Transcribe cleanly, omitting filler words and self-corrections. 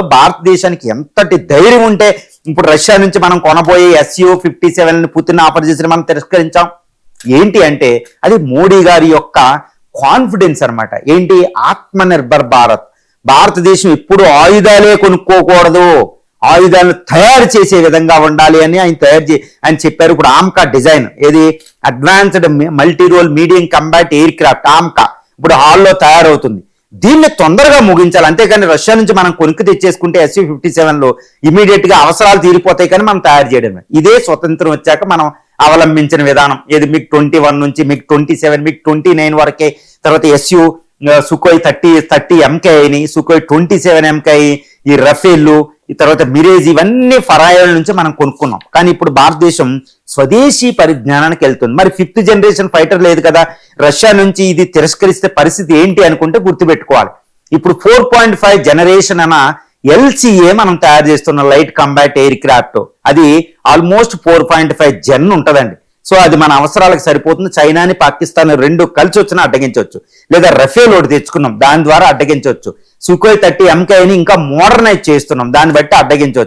భారతదేశానికి ఎంతటి ధైర్యం ఉంటే ఇప్పుడు రష్యా నుంచి మనం కొనబోయే SU-57 పుతిన్ ఆఫర్ చేసిన మనం తిరస్కరించాం. ఏంటి అంటే అది మోడీ గారి యొక్క కాన్ఫిడెన్స్ అన్నమాట. ఏంటి? ఆత్మనిర్భర్ భారత్. భారతదేశం ఎప్పుడు ఆయుధాలే కొనుక్కోకూడదు, ఆయుధాలను తయారు చేసే విధంగా ఉండాలి అని ఆయన చెప్పారు. ఇప్పుడు ఆమ్కా డిజైన్, ఏది advanced multi role medium combat aircraft AMCA ఇప్పుడు హాల్లో తయారవుతుంది. దీన్ని తొందరగా ముగించాలి. అంతేకాని రష్యా నుంచి మనం కొనుక్కు తెచ్చేసుకుంటే SU-57లో ఇమీడియట్ గా అవసరాలు తీరిపోతాయి, కానీ మనం తయారు చేయడమే. ఇదే స్వతంత్రం వచ్చాక మనం అవలంబించిన విధానం. ఏది MiG-21 నుంచి MiG-27, MiG-29 వరకే, తర్వాత సుఖోయ్ 30 MKI, సుఖోయ్ 27 MKI, ఈ రఫేల్, ఈ తర్వాత మిరేజ్, ఇవన్నీ ఫరాయిల నుంచి మనం కొనుక్కున్నాం. కానీ ఇప్పుడు భారతదేశం స్వదేశీ పరిజ్ఞానానికి వెళ్తుంది. మరి 5th జనరేషన్ ఫైటర్ లేదు కదా, రష్యా నుంచి ఇది తిరస్కరిస్తే పరిస్థితి ఏంటి అనుకుంటే గుర్తుపెట్టుకోవాలి. ఇప్పుడు 4.5 జనరేషన్ అన్న LCA మనం తయారు చేస్తున్న లైట్ కంబాట్ ఎయిర్ క్రాఫ్ట్, అది ఆల్మోస్ట్ 4.5 జన్ ఉంటుందండి. సో అది మన అవసరాలకు సరిపోతుంది. చైనాని పాకిస్తాన్ రెండు కలిసి వచ్చినా అడ్డగించవచ్చు, లేదా రఫేల్ ఒకటి తెచ్చుకున్నాం, దాని ద్వారా అడ్డగించవచ్చు. సుఖోయ్ 30 MKIని ఇంకా మోడర్నైజ్ చేస్తున్నాం, దాన్ని బట్టి అడ్డగించవచ్చు.